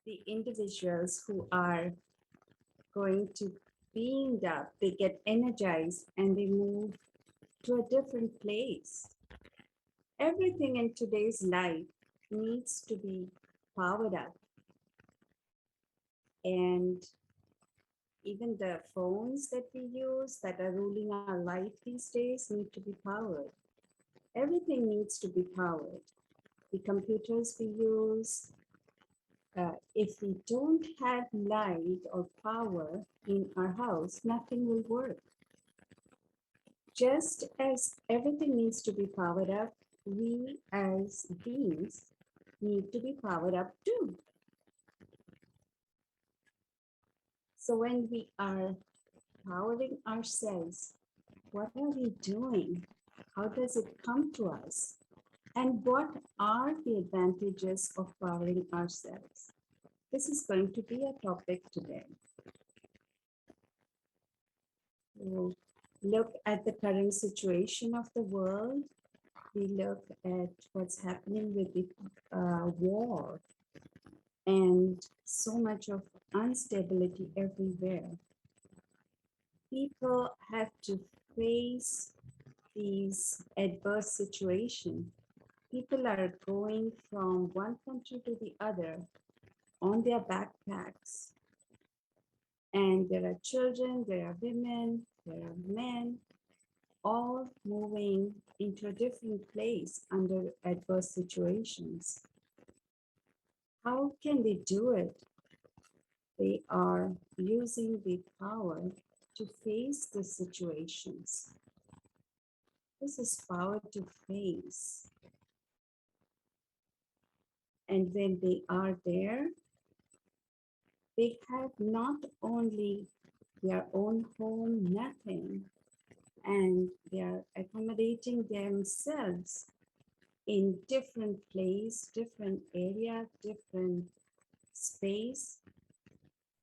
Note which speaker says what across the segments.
Speaker 1: the individuals who are going to beamed up, they get energized and they move to a different place. Everything in today's life needs to be powered up. And even the phones that we use that are ruling our life these days need to be powered. Everything needs to be powered. The computers we use, if we don't have light or power in our house, nothing will work. Just as everything needs to be powered up, we as beings need to be powered up too. So when we are powering ourselves, what are we doing? How does it come to us? And what are the advantages of powering ourselves? This is going to be a topic today. We'll look at the current situation of the world. We look at what's happening with the war and so much of instability everywhere. People have to face these adverse situations. People are going from one country to the other on their backpacks. And there are children, there are women, there are men, all moving into a different place under adverse situations. How can they do it? They are using the power to face the situations. This is power to face. And when they are there, they have not only their own home, nothing, and they are accommodating themselves in different place, different area, different space,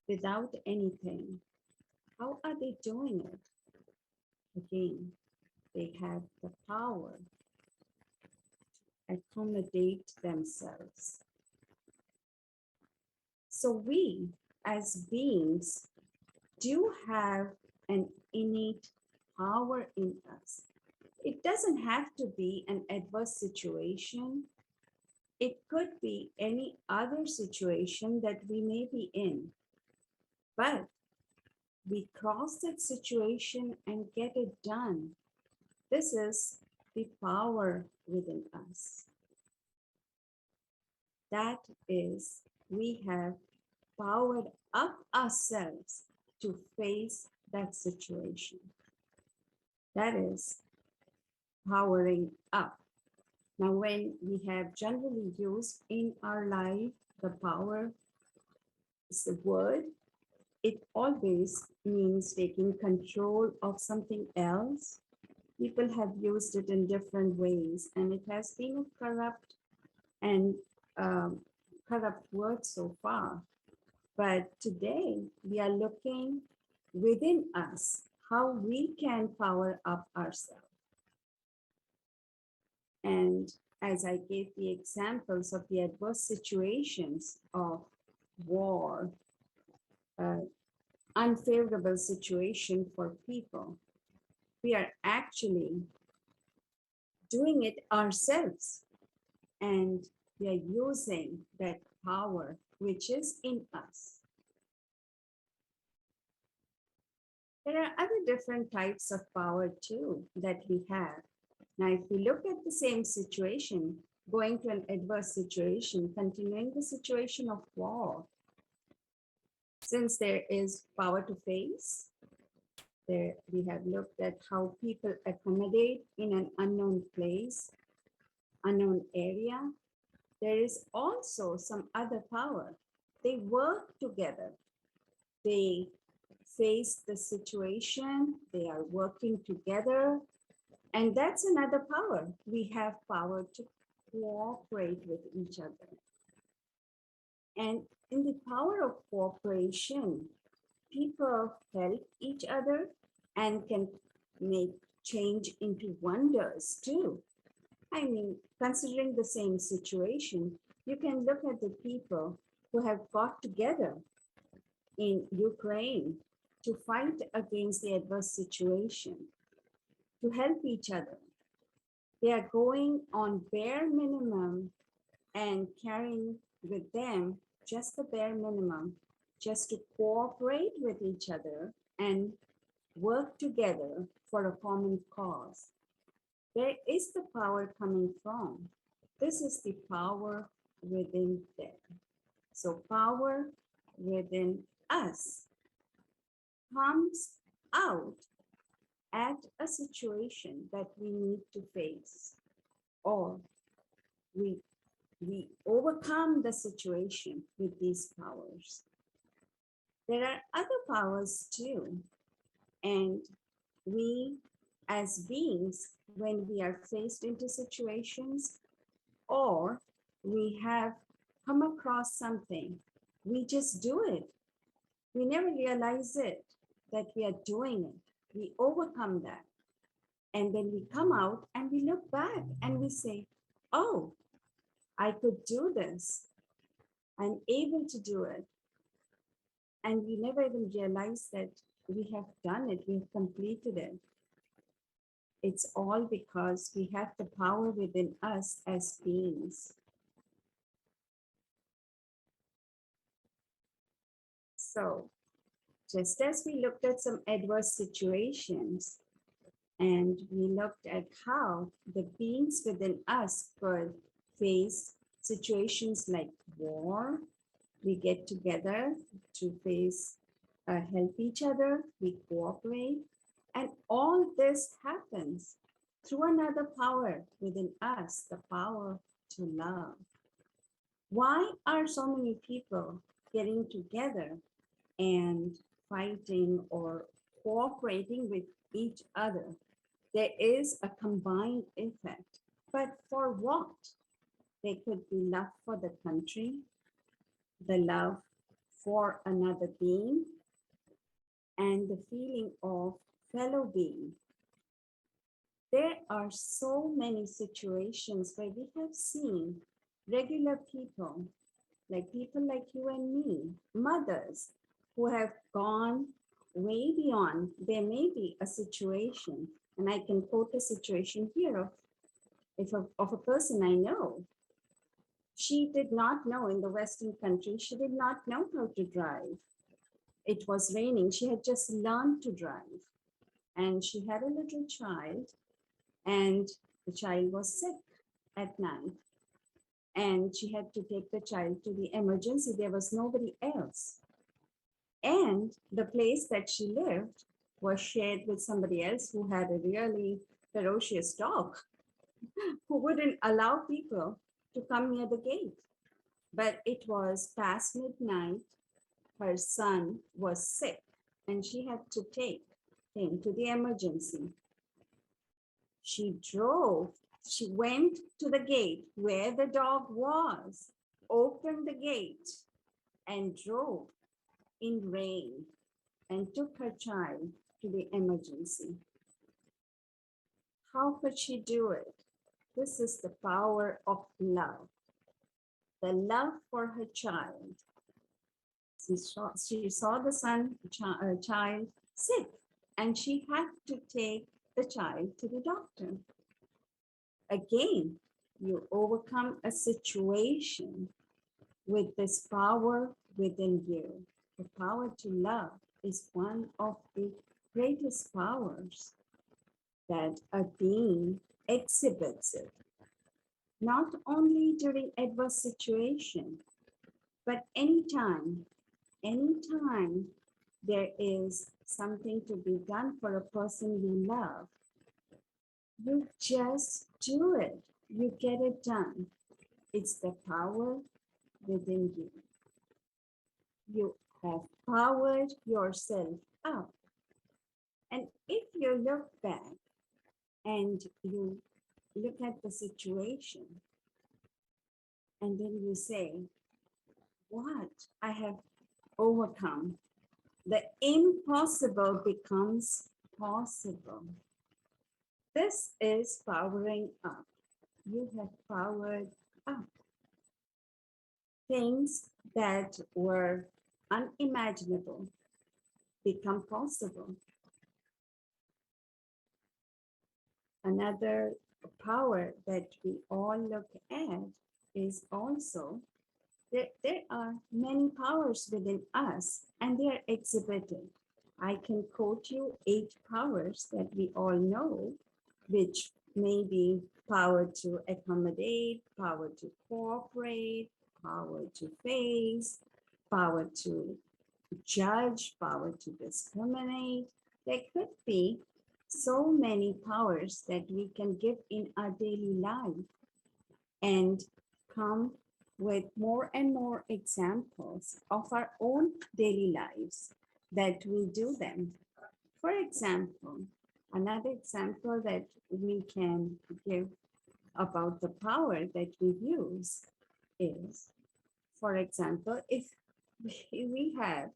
Speaker 1: without anything. How are they doing it? Again, they have the power to accommodate themselves. So we, as beings, do have an innate power in us. It doesn't have to be an adverse situation. It could be any other situation that we may be in. But we cross that situation and get it done. This is the power within us. That is, we have powered up ourselves to face that situation. That is powering up. Now, when we have generally used in our life the power is the word, it always means taking control of something else. People have used it in different ways, and it has been a corrupt and corrupt word so far. But today we are looking within us how we can power up ourselves. And as I gave the examples of the adverse situations of war, unfavorable situation for people, we are actually doing it ourselves. And we are using that power which is in us. There are other different types of power too that we have. Now, if we look at the same situation, going to an adverse situation, continuing the situation of war, since there is power to face, there we have looked at how people accommodate in an unknown place, unknown area. There is also some other power. They work together. They face the situation. They are working together. And that's another power. We have power to cooperate with each other. And in the power of cooperation, people help each other and can make change into wonders too. I mean, considering the same situation, you can look at the people who have got together in Ukraine to fight against the adverse situation, to help each other. They are going on bare minimum and carrying with them just the bare minimum, just to cooperate with each other and work together for a common cause. Where is the power coming from? This is the power within them. So power within us comes out at a situation that we need to face, or we overcome the situation with these powers. There are other powers too, and we as beings, when we are faced into situations or we have come across something, we just do it. We never realize it, that we are doing it. We overcome that. And then we come out and we look back and we say, oh, I could do this. I'm able to do it. And we never even realize that we have done it, we have completed it. It's all because we have the power within us as beings. So, just as we looked at some adverse situations, and we looked at how the beings within us could face situations like war, we get together to face, help each other, we cooperate, and all this happens through another power within us, the power to love. Why are so many people getting together and fighting or cooperating with each other? There is a combined effect, but for what? There could be love for the country, the love for another being, and the feeling of fellow being. There are so many situations where we have seen regular people like you and me, mothers who have gone way beyond. There may be a situation, and I can quote a situation here of a person I know. She did not know, in the Western country, she did not know how to drive. It was raining. She had just learned to drive. And she had a little child, and the child was sick at night. And she had to take the child to the emergency. There was nobody else. And the place that she lived was shared with somebody else who had a really ferocious dog who wouldn't allow people to come near the gate. But it was past midnight. Her son was sick, and she had to take him to the emergency. She went to the gate where the dog was, opened the gate, and drove in rain and took her child to the emergency. How could she do it? This is the power of love. The love for her child. She saw the child sick, and she had to take the child to the doctor. Again, you overcome a situation with this power within you. The power to love is one of the greatest powers that a being exhibits it. Not only during adverse situation, but anytime there is something to be done for a person you love, you just do it. You get it done. It's the power within you. You have powered yourself up. And if you look back and you look at the situation, and then you say, what I have overcome, the impossible becomes possible. This is powering up. You have powered up. Things that were unimaginable become possible. Another power that we all look at is also that there are many powers within us and they are exhibited. I can quote you 8 powers that we all know, which may be power to accommodate, power to cooperate, power to face, power to judge, power to discriminate. There could be so many powers that we can give in our daily life and come with more and more examples of our own daily lives that we do them. For example, another example that we can give about the power that we use is, for example, if we have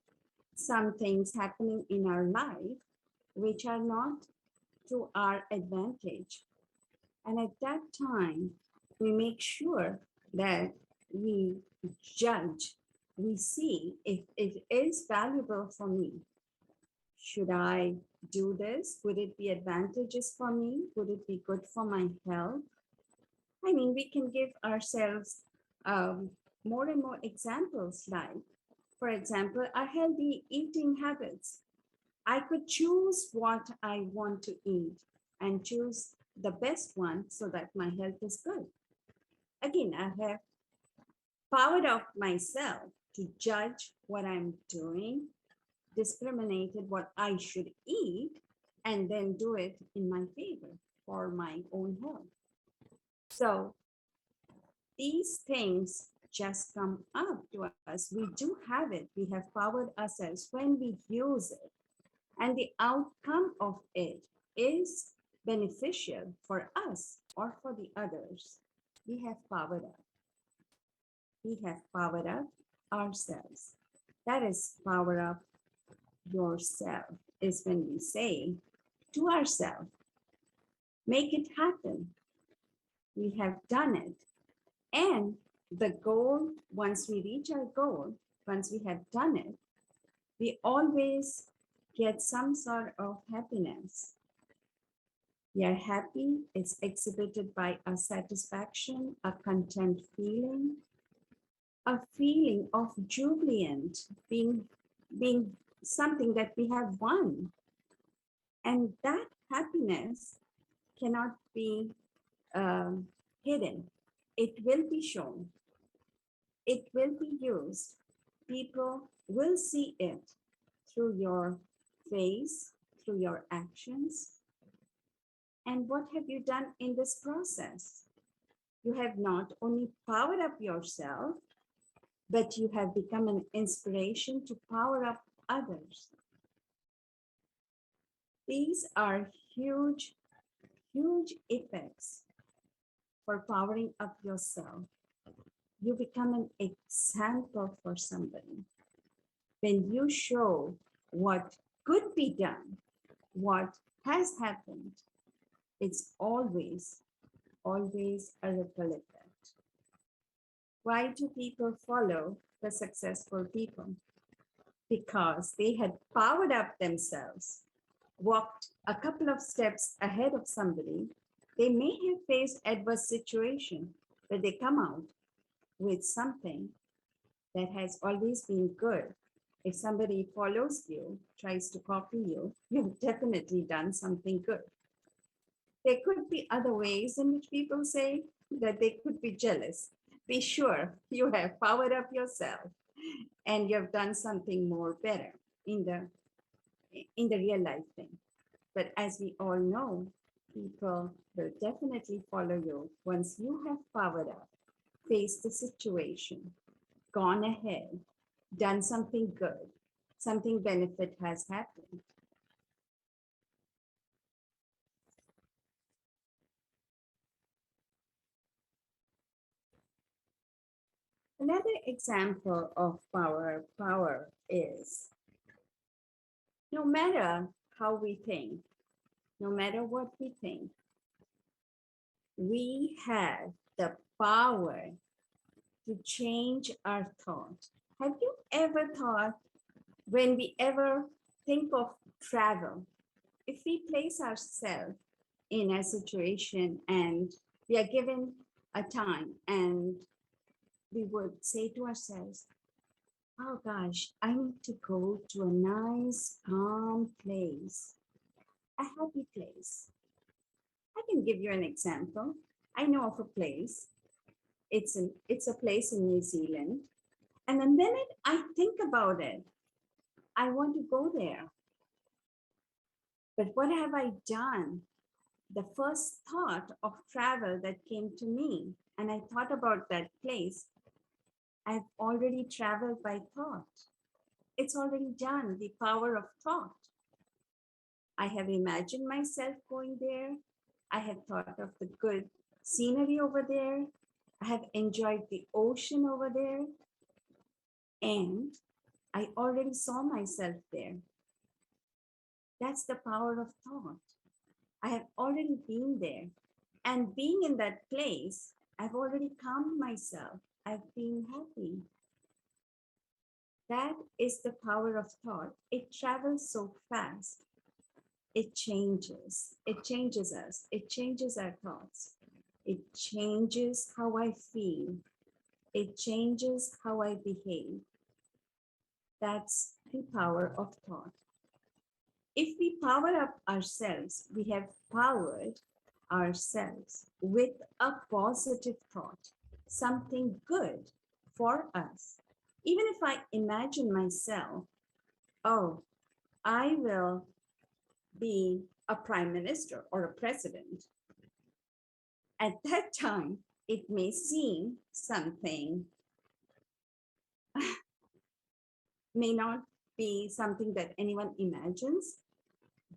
Speaker 1: some things happening in our life which are not to our advantage. And at that time, we make sure that we judge, we see if it is valuable for me. Should I do this? Would it be advantageous for me? Would it be good for my health? I mean, we can give ourselves more and more examples like, for example, our healthy eating habits. I could choose what I want to eat and choose the best one so that my health is good. Again, I have powered up myself to judge what I'm doing, discriminated what I should eat, and then do it in my favor for my own health. So these things just come up to us. We do have it. We have powered ourselves when we use it. And the outcome of it is beneficial for us or for the others. We have powered up. We have powered up ourselves. That is power up yourself, is when we say to ourselves, make it happen. We have done it. And the goal, once we reach our goal, once we have done it, we always get some sort of happiness. We are happy, it's exhibited by a satisfaction, a content feeling, a feeling of jubilant, being something that we have won. And that happiness cannot be hidden. It will be shown. It will be used. People will see it through your face, through your actions. And what have you done in this process? You have not only powered up yourself, but you have become an inspiration to power up others. These are huge, huge effects for powering up yourself. You become an example for somebody. When you show what could be done, what has happened, it's always, always a ripple effect. Why do people follow the successful people? Because they had powered up themselves, walked a couple of steps ahead of somebody. They may have faced adverse situation, but they come out with something that has always been good. If somebody follows you, tries to copy you, you've definitely done something good. There could be other ways in which people say that they could be jealous. Be sure you have powered up yourself and you've done something more better in the real life thing. But as we all know, people will definitely follow you once you have powered up, faced the situation, gone ahead, done something good, something benefit has happened. Another example of power is no matter how we think, no matter what we think, we have the power to change our thought. Have you ever thought, when we ever think of travel, if we place ourselves in a situation and we are given a time and we would say to ourselves, oh gosh, I need to go to a nice, calm place, a happy place. I can give you an example. I know of a place. It's a place in New Zealand. And the minute I think about it, I want to go there. But what have I done? The first thought of travel that came to me, and I thought about that place, I've already traveled by thought. It's already done, the power of thought. I have imagined myself going there. I have thought of the good scenery over there. I have enjoyed the ocean over there. And I already saw myself there. That's the power of thought. I have already been there. And being in that place, I've already calmed myself. I've been happy. That is the power of thought. It travels so fast. It changes. It changes us. It changes our thoughts. It changes how I feel. It changes how I behave. That's the power of thought. If we power up ourselves, we have powered ourselves with a positive thought, something good for us. Even if I imagine myself, oh, I will be a prime minister or a president, at that time, it may seem something, may not be something that anyone imagines,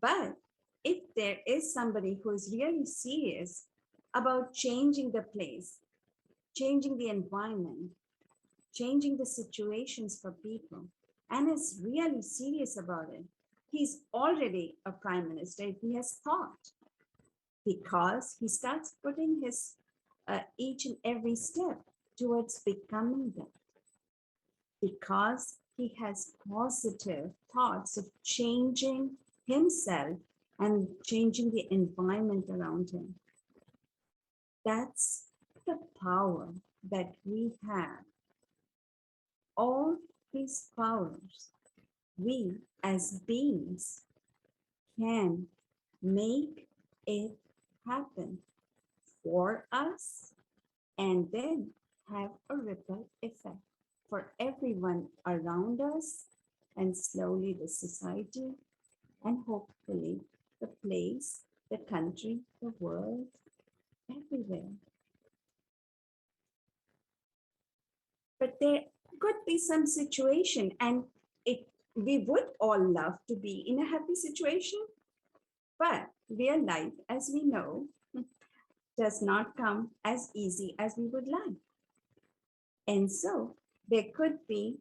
Speaker 1: but if there is somebody who is really serious about changing the place, changing the environment, changing the situations for people, and is really serious about it, he's already a prime minister if he has thought, because he starts putting his each and every step towards becoming that, because he has positive thoughts of changing himself and changing the environment around him. That's the power that we have. All these powers, we as beings can make it happen for us and then have a ripple effect for everyone around us, and slowly the society, and hopefully the place, the country, the world, everywhere. But there could be some situation, and we would all love to be in a happy situation, but real life, as we know, does not come as easy as we would like. And so there could be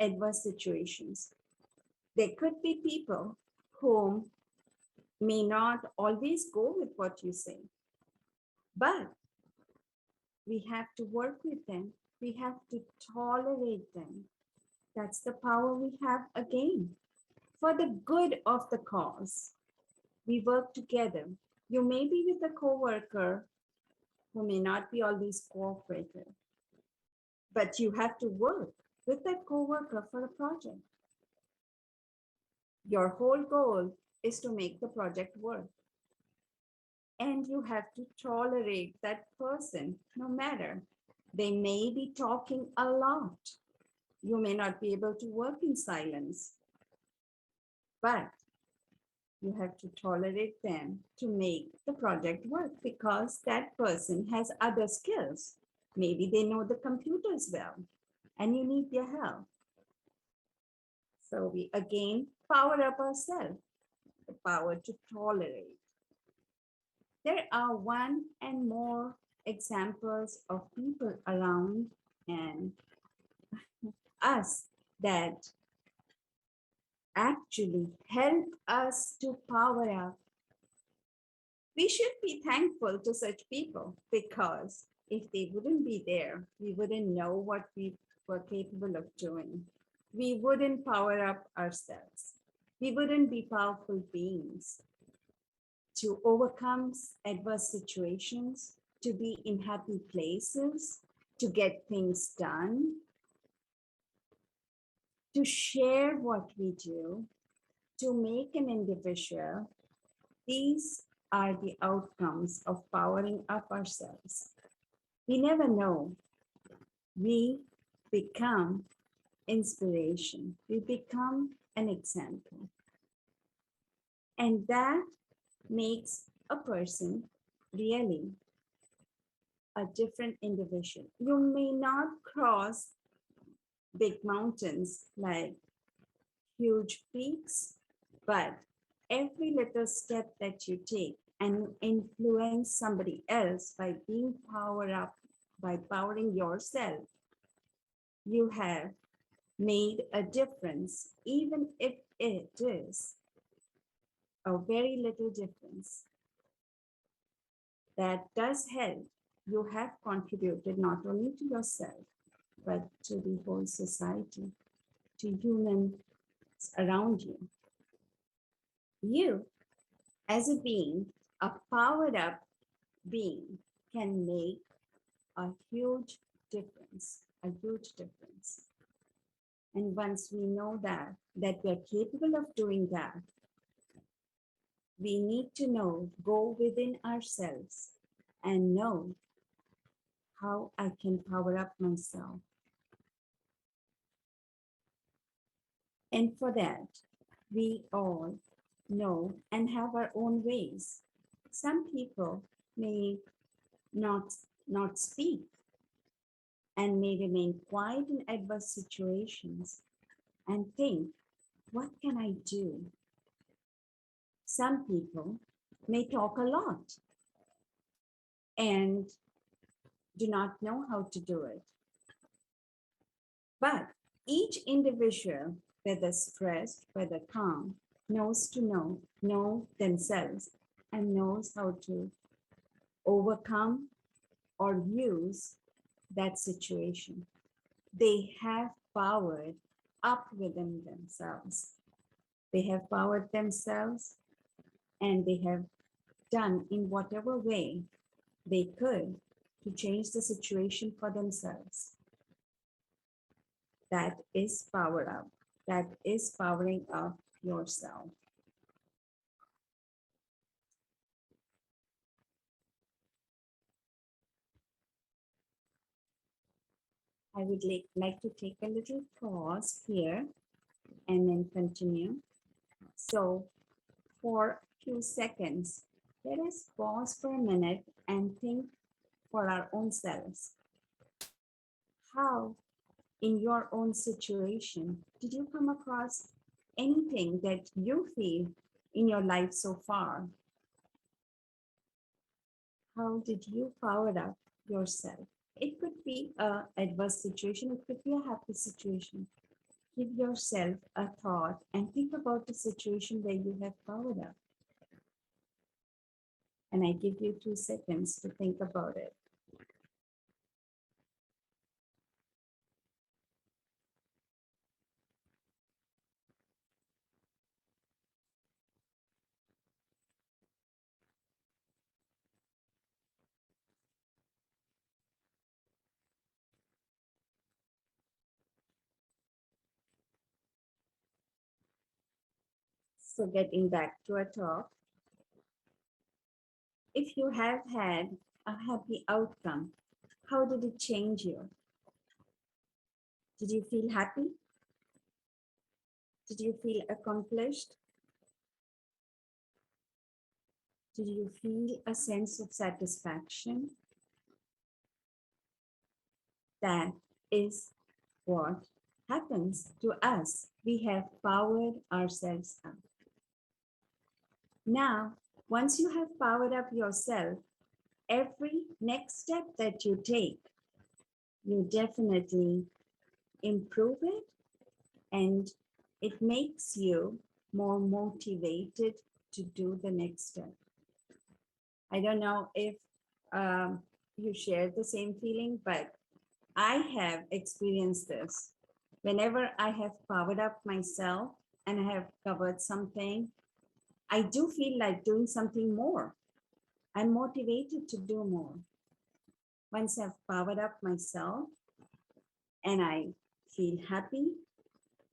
Speaker 1: adverse situations. There could be people who may not always go with what you say, but we have to work with them. We have to tolerate them. That's the power we have again. For the good of the cause, we work together. You may be with a coworker who may not be always cooperative, but you have to work with that coworker for a project. Your whole goal is to make the project work. And you have to tolerate that person no matter. They may be talking a lot. You may not be able to work in silence, but you have to tolerate them to make the project work, because that person has other skills. Maybe they know the computers well and you need their help. So we again power up ourselves, the power to tolerate. There are one and more examples of people around and us that actually help us to power up. We should be thankful to such people, because If they wouldn't be there, we wouldn't know what we were capable of doing. We wouldn't power up ourselves. We wouldn't be powerful beings to overcome adverse situations, to be in happy places, to get things done, to share what we do, to make an individual. These are the outcomes of powering up ourselves. We never know. We become inspiration. We become an example. And that makes a person really a different individual. You may not cross big mountains like huge peaks, but every little step that you take and influence somebody else by being powered up, by powering yourself, you have made a difference, even if it is a very little difference. That does help. You have contributed not only to yourself, but to the whole society, to humans around you. You, as a being, a powered up being, can make a huge difference, a huge difference. And once we know that we're capable of doing that, we need to know, go within ourselves and know how I can power up myself. And for that, we all know and have our own ways. Some people may not speak and may remain quiet in adverse situations and think, what can I do? Some people may talk a lot and do not know how to do it. But each individual, whether stressed, whether calm, knows to know themselves and knows how to overcome or use that situation. They have powered up within themselves. They have powered themselves and they have done in whatever way they could to change the situation for themselves. That is power up. That is powering up yourself. I would like to take a little pause here and then continue. So for a few seconds, let us pause for a minute and think for our own selves. How, in your own situation, did you come across anything that you feel in your life so far? How did you power up yourself? It could be an adverse situation, it could be a happy situation. Give yourself a thought and think about the situation where you have powered up. And I give you 2 seconds to think about it. So getting back to our talk, if you have had a happy outcome, how did it change you? Did you feel happy? Did you feel accomplished? Did you feel a sense of satisfaction? That is what happens to us. We have powered ourselves up. Now, once you have powered up yourself, every next step that you take, you definitely improve it and it makes you more motivated to do the next step. I don't know if you share the same feeling, but I have experienced this. Whenever I have powered up myself and I have covered something, I do feel like doing something more. I'm motivated to do more. Once I've powered up myself and I feel happy,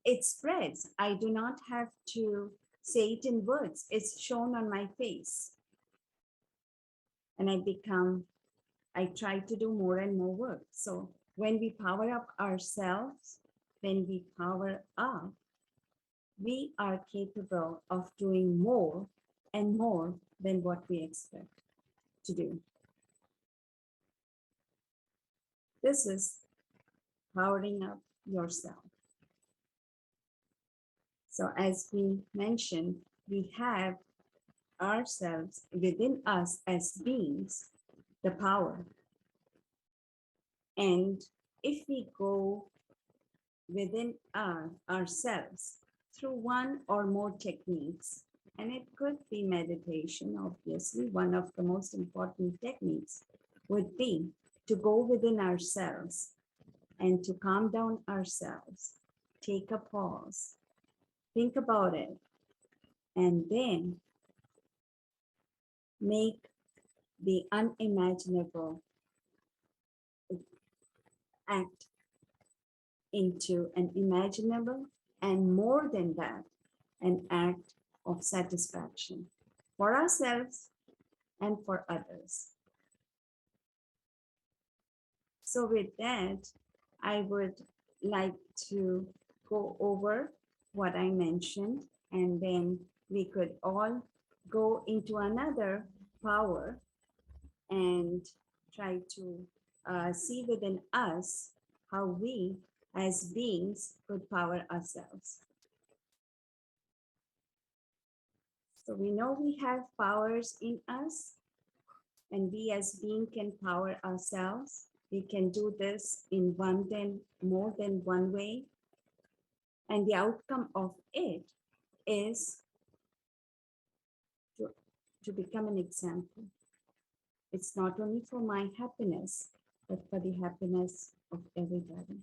Speaker 1: it spreads. I do not have to say it in words, it's shown on my face. And I try to do more and more work. So when we power up ourselves, when we power up, we are capable of doing more and more than what we expect to do. This is powering up yourself. So as we mentioned, we have ourselves within us as beings, the power. And if we go within ourselves through one or more techniques, and it could be meditation, obviously, one of the most important techniques would be to go within ourselves and to calm down ourselves, take a pause, think about it, and then make the unimaginable act into an imaginable, and more than that, an act of satisfaction for ourselves and for others. So with that, I would like to go over what I mentioned, and then we could all go into another power and try to see within us how we as beings could power ourselves. So we know we have powers in us, and we as being can power ourselves. We can do this in more than one way. And the outcome of it is to become an example. It's not only for my happiness, but for the happiness of everybody.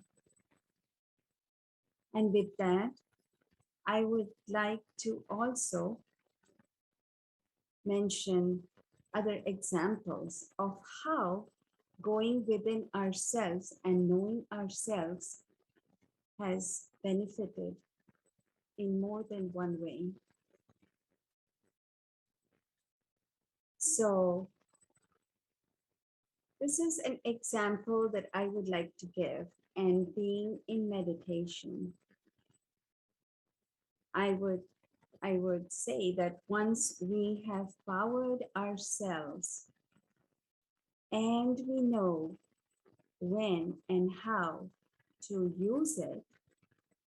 Speaker 1: And with that, I would like to also mention other examples of how going within ourselves and knowing ourselves has benefited in more than one way. So this is an example that I would like to give, and being in meditation, I would say that once we have powered ourselves and we know when and how to use it,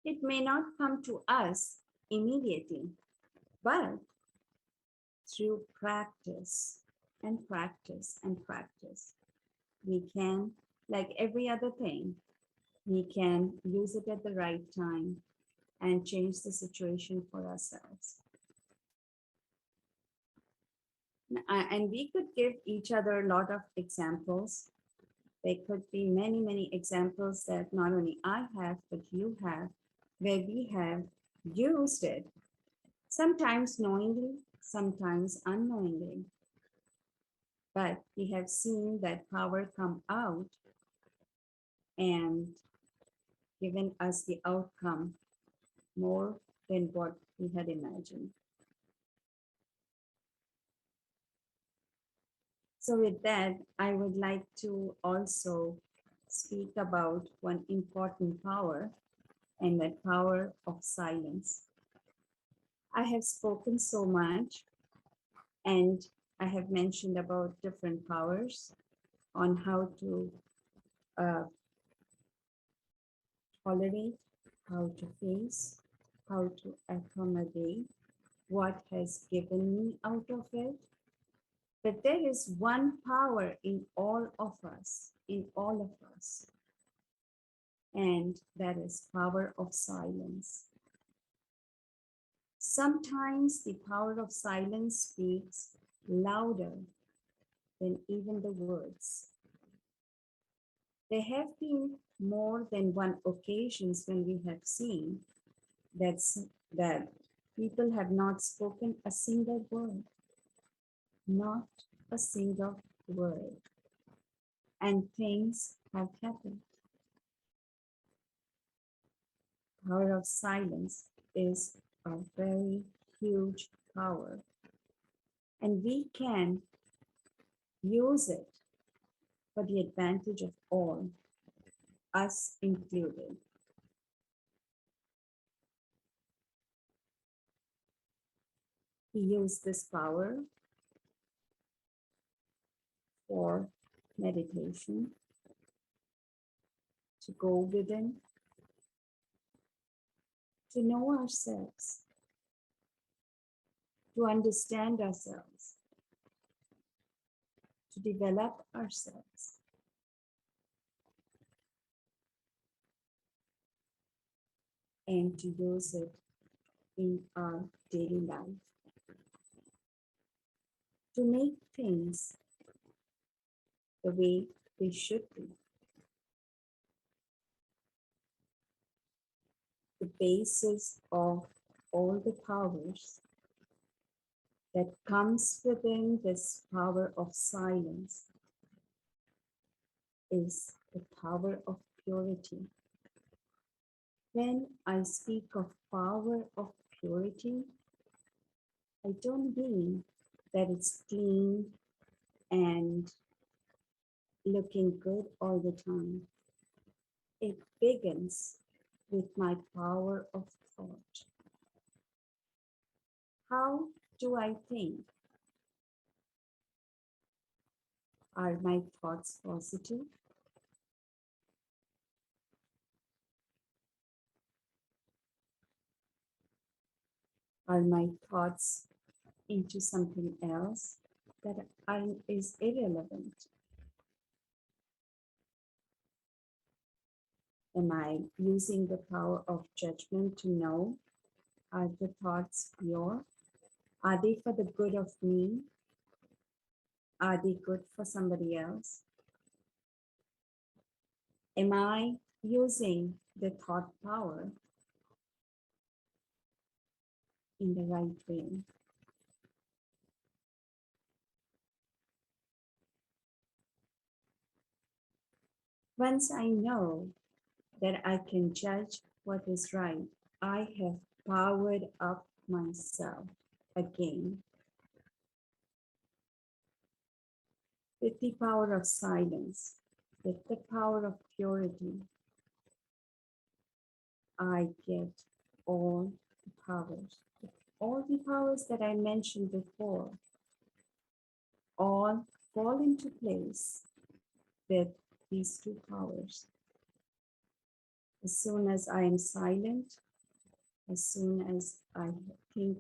Speaker 1: it may not come to us immediately, but through practice and practice and practice, we can, like every other thing, we can use it at the right time and change the situation for ourselves. And we could give each other a lot of examples. There could be many, many examples that not only I have, but you have, where we have used it, sometimes knowingly, sometimes unknowingly. But we have seen that power come out and given us the outcome more than what we had imagined. So with that, I would like to also speak about one important power, and that power of silence. I have spoken so much, and I have mentioned about different powers on how to tolerate, how to face, how to accommodate what has given me out of it. But there is one power in all of us, and that is power of silence. Sometimes the power of silence speaks louder than even the words. There have been more than one occasions when we have seen that's, that people have not spoken a single word, not a single word, and things have happened. Power of silence is a very huge power, and we can use it for the advantage of all, us included. We use this power for meditation, to go within, to know ourselves, to understand ourselves, to develop ourselves. And to use it in our daily life, to make things the way they should be. The basis of all the powers that comes within this power of silence is the power of purity. When I speak of power of purity, I don't mean that it's clean and looking good all the time. It begins with my power of thought. How do I think? Are my thoughts positive? Are my thoughts into something else that is irrelevant? Am I using the power of judgment to know, are the thoughts pure? Are they for the good of me? Are they good for somebody else? Am I using the thought power in the right way? Once I know that I can judge what is right, I have powered up myself again with the power of silence, with the power of purity. I get all the powers. All the powers that I mentioned before all fall into place with these two powers. As soon as I am silent, as soon as I think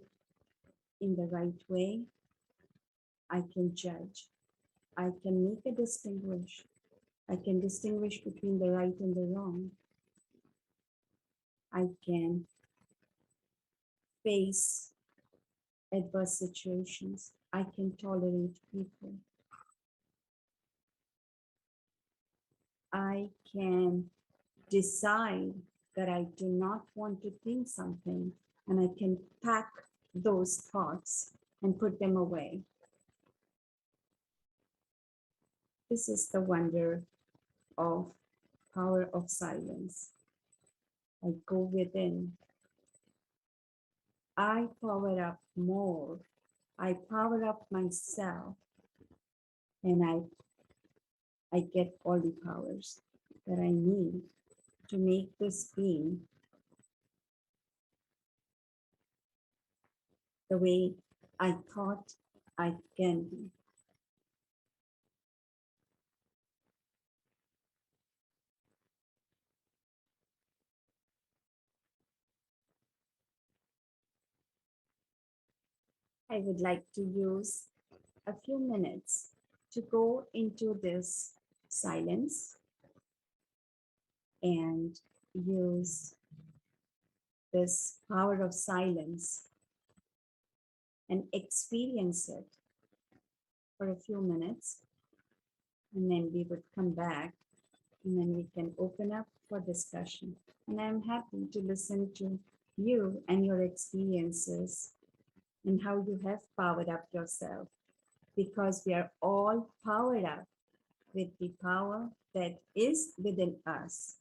Speaker 1: in the right way, I can judge. I can make a distinguish. I can distinguish between the right and the wrong. I can face adverse situations. I can tolerate people. I can decide that I do not want to think something, and I can pack those thoughts and put them away. This is the wonder of power of silence. I go within. I power up more. I power up myself, and I get all the powers that I need to make this being the way I thought I can be. I would like to use a few minutes to go into this silence and use this power of silence and experience it for a few minutes, and then we would come back and then we can open up for discussion. And I'm happy to listen to you and your experiences and how you have powered up yourself, because we are all powered up with the power that is within us,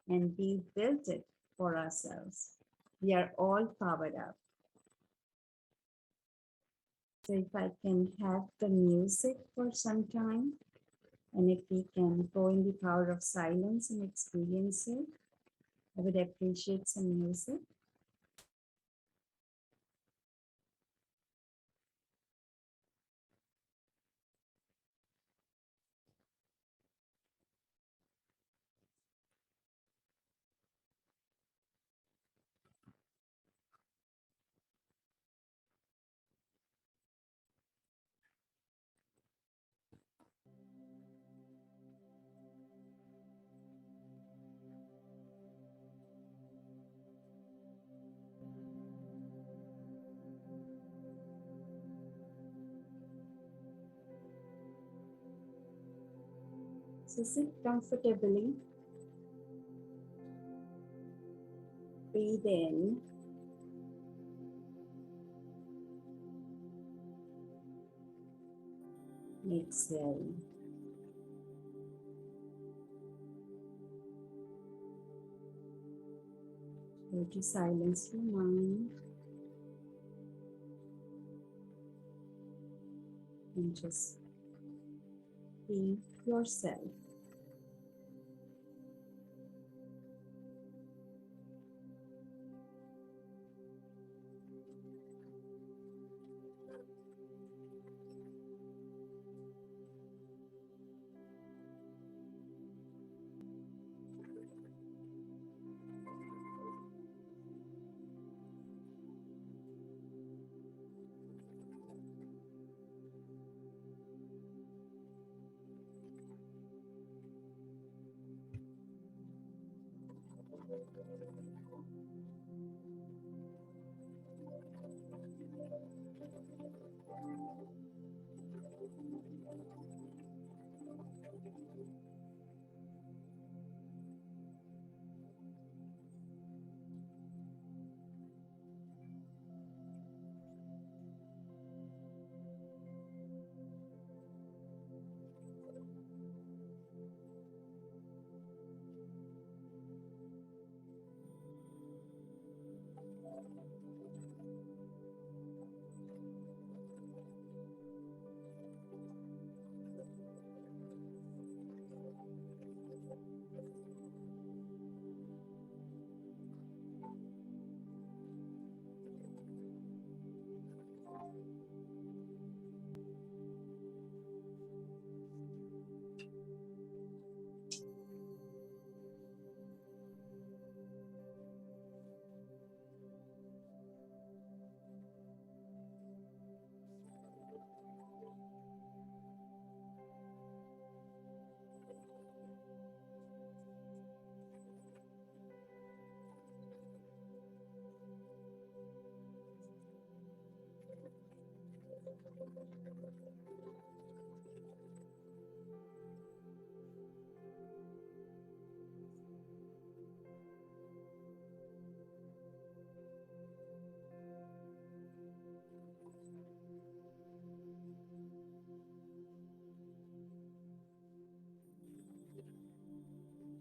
Speaker 1: and we built it for ourselves. We are all powered up. So if I can have the music for some time, and if we can go in the power of silence and experience it, I would appreciate some music. So sit comfortably, breathe in, exhale. Try to silence your mind and just be yourself.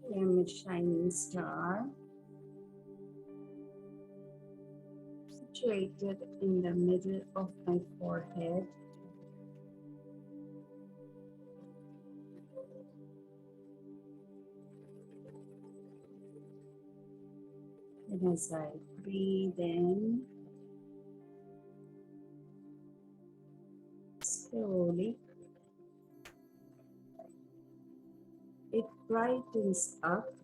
Speaker 1: I am a shining star situated in the middle of my forehead. And as I breathe in, slowly, it brightens up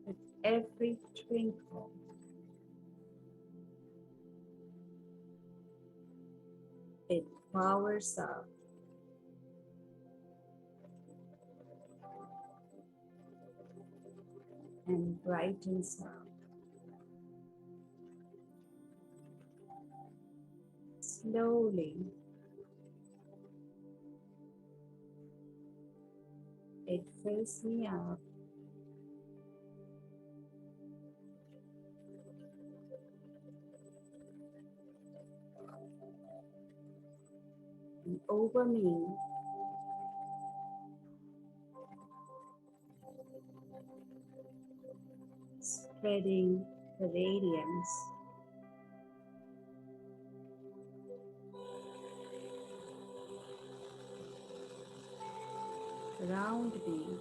Speaker 1: with every twinkle. It powers up and brightens up. Slowly, It fills me up and over me, spreading the radiance around me.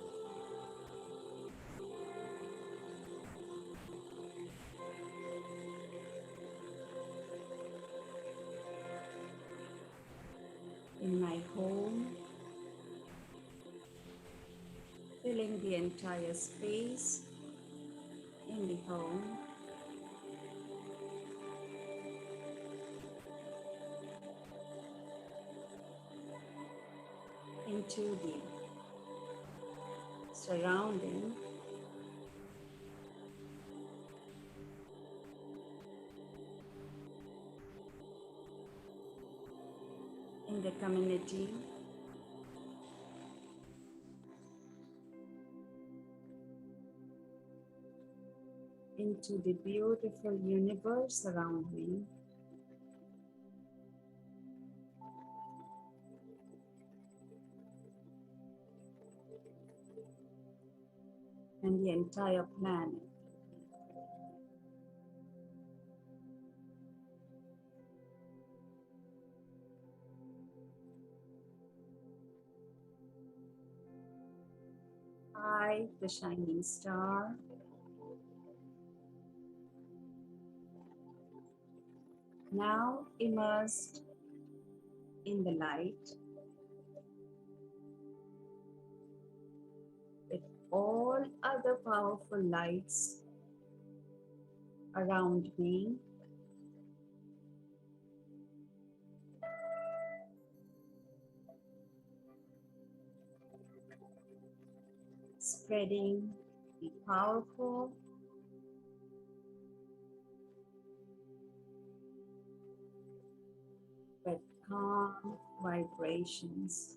Speaker 1: In my home, filling the entire space in the home, into the surrounding, in the community, into the beautiful universe around me, and the entire planet. I, the shining star, now immersed in the light, with all other powerful lights around me, spreading the powerful but calm vibrations.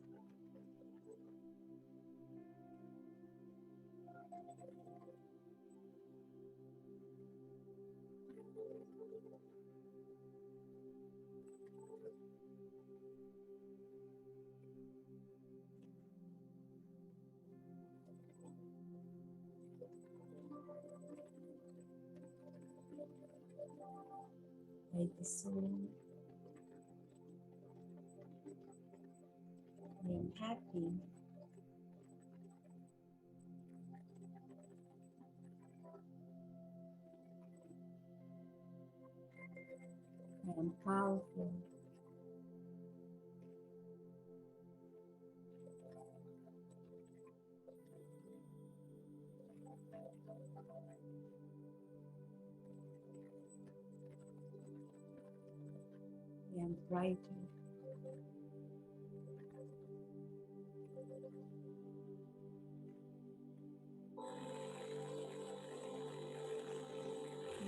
Speaker 1: Like the soul, I am happy, I am powerful, I am brighter,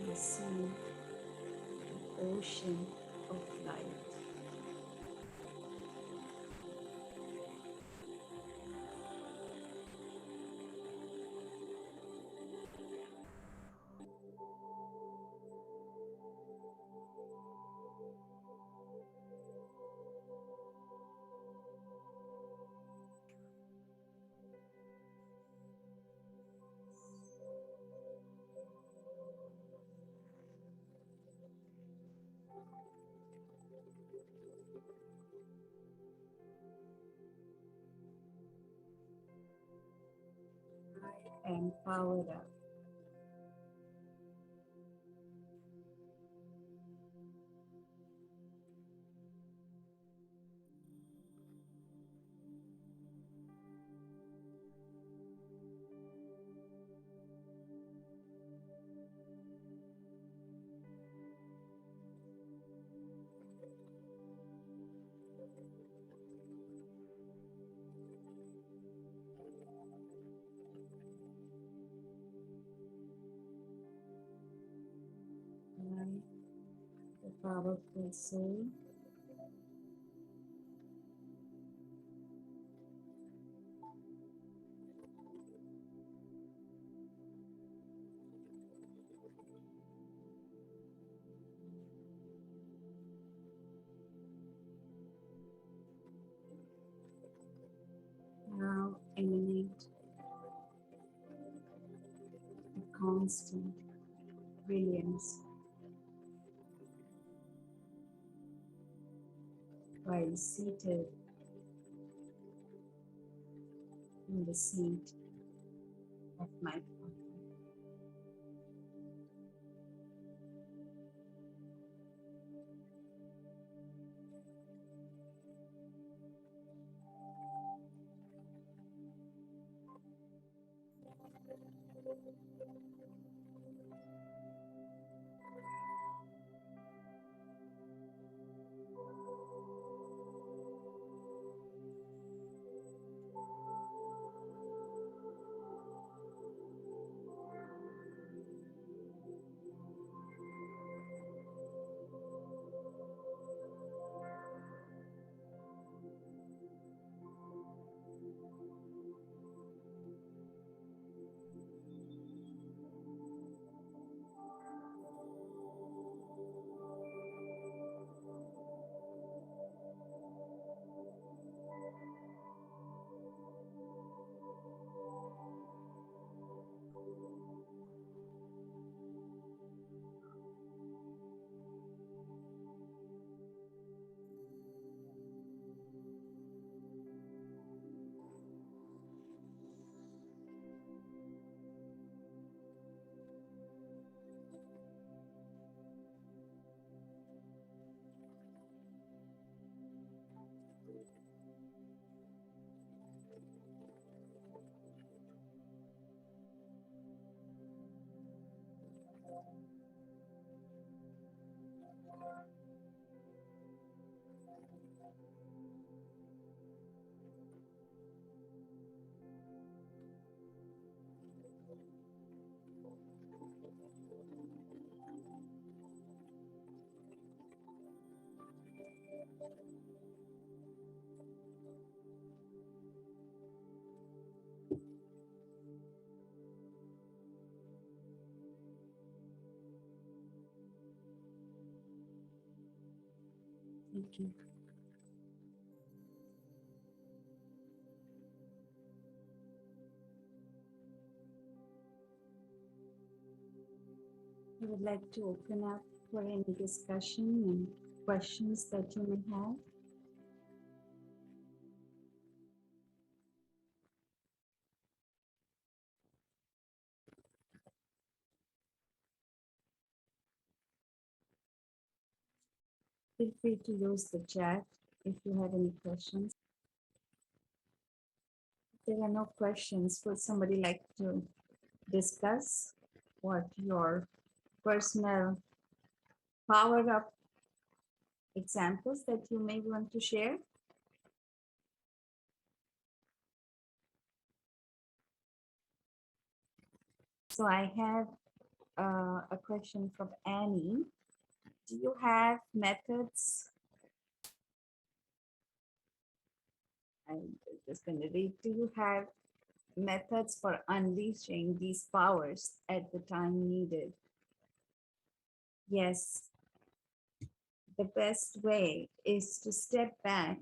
Speaker 1: I see an ocean of light. I am powered up. I, the powerful soul, constant brilliance while seated in the seat of my body. Thank you. I would like to open up for any discussion and questions that you may have. Feel free to use the chat if you have any questions. If there are no questions, would somebody like to discuss what your personal power-up examples that you may want to share? So I have a question from Annie. Do you have methods? I'm just going to read. Do you have methods for unleashing these powers at the time needed? Yes. The best way is to step back.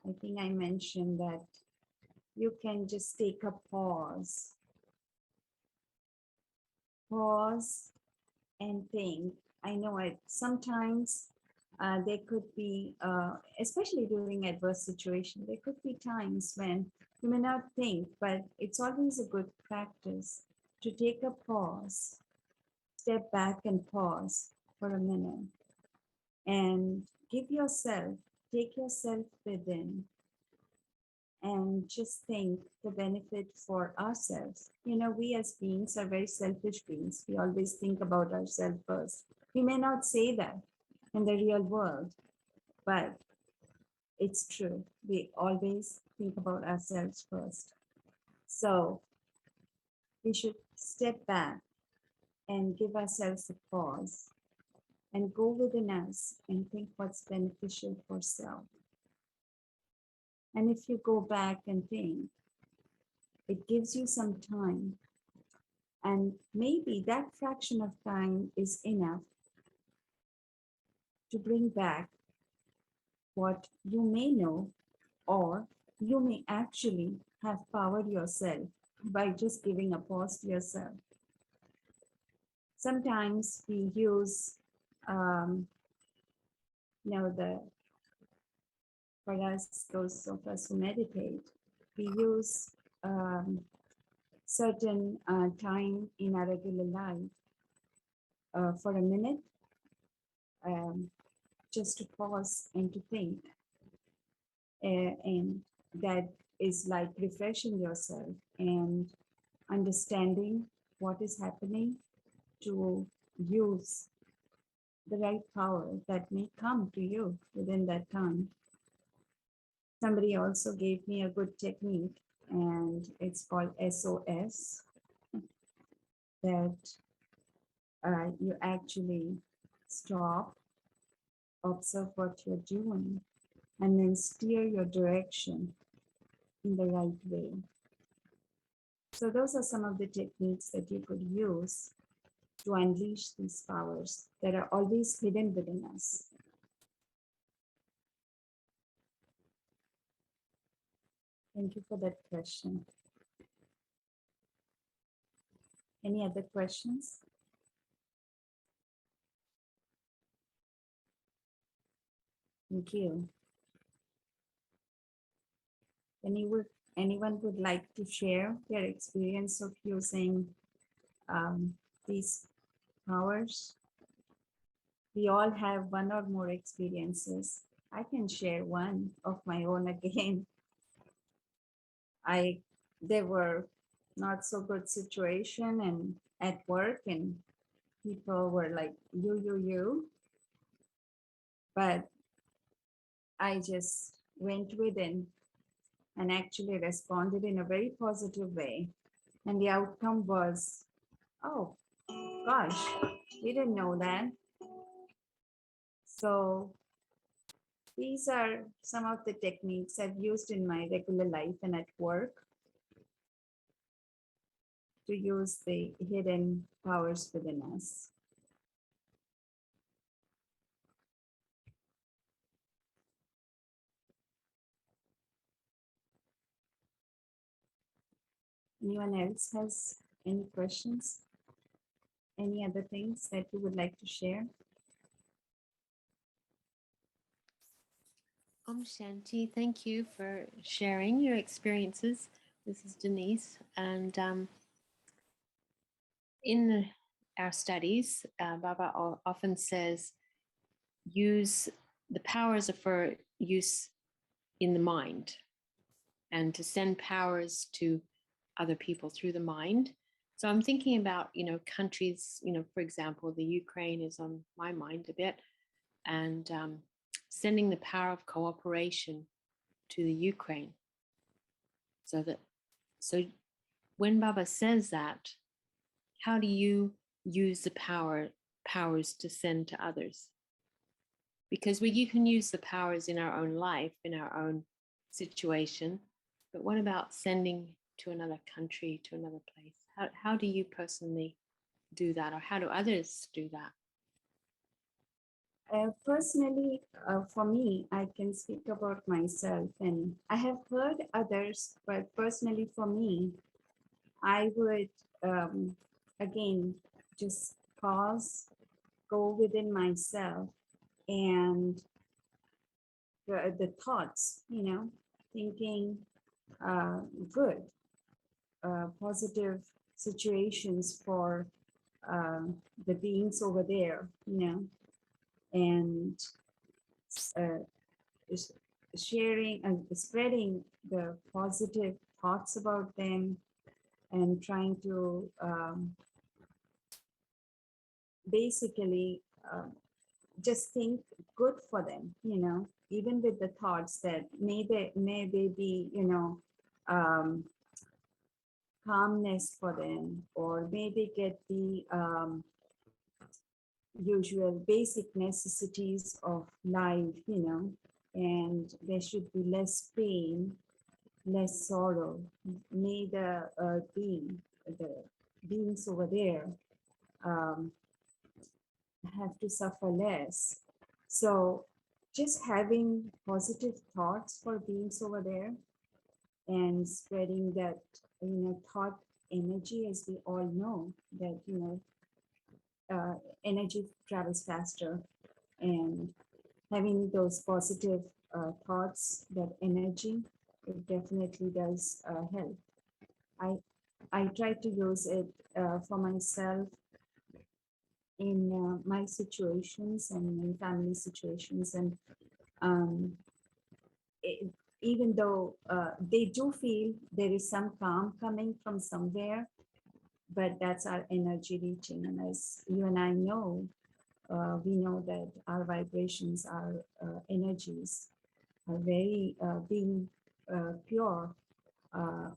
Speaker 1: I think I mentioned that you can just take a pause. Pause and think. I know sometimes there could be, especially during adverse situation, there could be times when you may not think, but it's always a good practice to take a pause, step back and pause for a minute and take yourself within and just think the benefit for ourselves. You know, we as beings are very selfish beings. We always think about ourselves first. We may not say that in the real world, but it's true. We always think about ourselves first. So we should step back and give ourselves a pause and go within us and think what's beneficial for self. And if you go back and think, it gives you some time. And maybe that fraction of time is enough to bring back what you may know, or you may actually have powered yourself by just giving a pause to yourself. Sometimes we use, the for us, those of us who meditate, we use certain time in our regular life for a minute, um, just to pause and to think. And that is like refreshing yourself and understanding what is happening to use the right power that may come to you within that time. Somebody also gave me a good technique, and it's called SOS, that you actually stop, observe what you're doing, and then steer your direction in the right way. So those are some of the techniques that you could use to unleash these powers that are always hidden within us. Thank you for that question. Any other questions? Thank you. Anyone would like to share their experience of using these powers? We all have one or more experiences. I can share one of my own again. There were not so good situation and at work, and people were like, you. But I just went within and actually responded in a very positive way. And the outcome was, oh gosh, we didn't know that. So these are some of the techniques I've used in my regular life and at work to use the hidden powers within us. Anyone else has any questions? Any other things that you would like to share?
Speaker 2: Shanti, thank you for sharing your experiences. This is Denise, and in our studies, Baba often says, use the powers are for use in the mind, and to send powers to other people through the mind. So I'm thinking about, countries, for example, the Ukraine is on my mind a bit, and sending the power of cooperation to the Ukraine. So when Baba says that, how do you use the powers to send to others? Because you can use the powers in our own life, in our own situation, but what about sending to another country, to another place? How do you personally do that, or how do others do that?
Speaker 1: Personally, for me, I can speak about myself, and I have heard others, but personally for me, I would, again, just pause, go within myself, and the thoughts, thinking good, positive situations for the beings over there, and sharing and spreading the positive thoughts about them, and trying to basically just think good for them, even with the thoughts that may they be, calmness for them, or may they get the usual basic necessities of life, and there should be less pain, less sorrow. May the beings over there have to suffer less. So just having positive thoughts for beings over there, and spreading that, thought energy, as we all know, that, energy travels faster, and having those positive thoughts, that energy, it definitely does help. I I try to use it for myself in my situations and in family situations, and um, it, even though they do feel there is some calm coming from somewhere, but that's our energy reaching. And as you and I know, we know that our vibrations, our energies are very being pure, uh,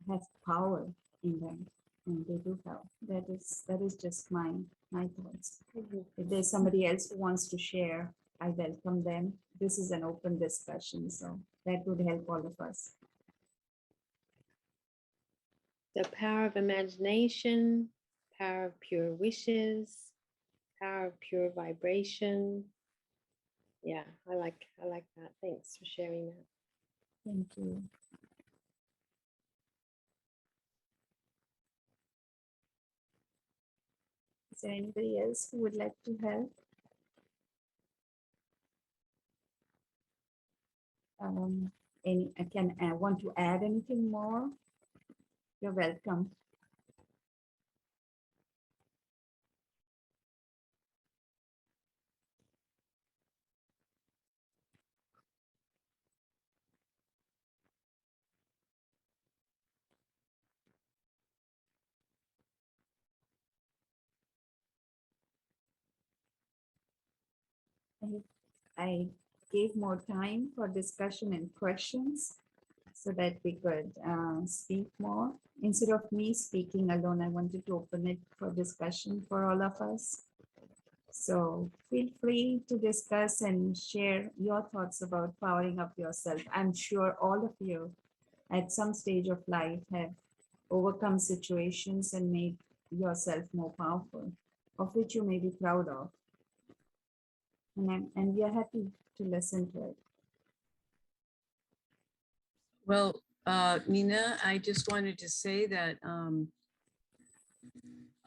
Speaker 1: have power in them, and they do help. That is just my thoughts.
Speaker 2: Mhm.
Speaker 1: If there's somebody else who wants to share, I welcome them. This is an open discussion, so that would help all of us.
Speaker 2: The power of imagination, power of pure wishes, power of pure vibration. Yeah, I like that. Thanks for sharing that.
Speaker 1: Thank you. Is there anybody else who would like to help? Any, I can want to add anything more? You're welcome. I gave more time for discussion and questions so that we could speak more. Instead of me speaking alone, I wanted to open it for discussion for all of us. So feel free to discuss and share your thoughts about powering up yourself. I'm sure all of you at some stage of life have overcome situations and made yourself more powerful, of which you may be proud of. And we are happy to listen to it.
Speaker 3: Well, Neena, I just wanted to say that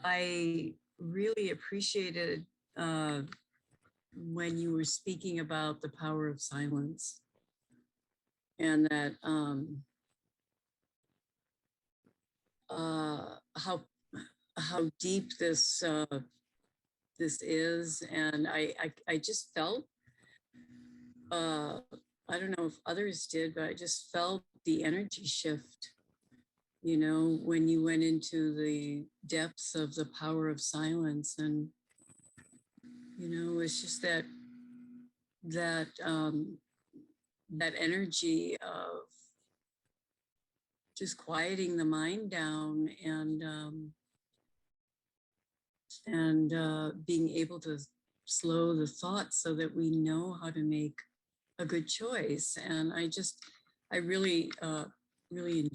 Speaker 3: I really appreciated when you were speaking about the power of silence, and that how deep this is, and I just felt I don't know if others did, but I just felt the energy shift. You know, when you went into the depths of the power of silence, and you know, it's just that that energy of just quieting the mind down, and being able to slow the thoughts so that we know how to make a good choice. And I really really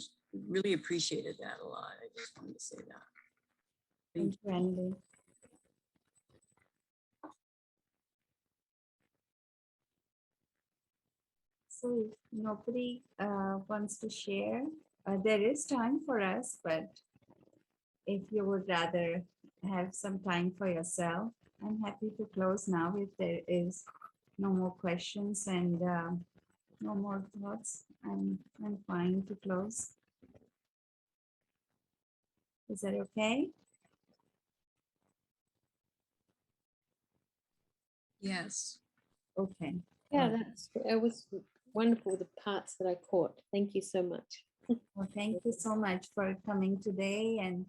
Speaker 3: really appreciated that a lot. I just wanted to say that.
Speaker 1: Thank you, Andy. So if nobody wants to share, there is time for us, but if you would rather have some time for yourself, I'm happy to close now if there is no more questions and no more thoughts. I'm fine to close. Is that okay?
Speaker 3: Yes.
Speaker 1: Okay.
Speaker 2: Yeah, it was wonderful, the parts that I caught. Thank you so much.
Speaker 1: Well, thank you so much for coming today, and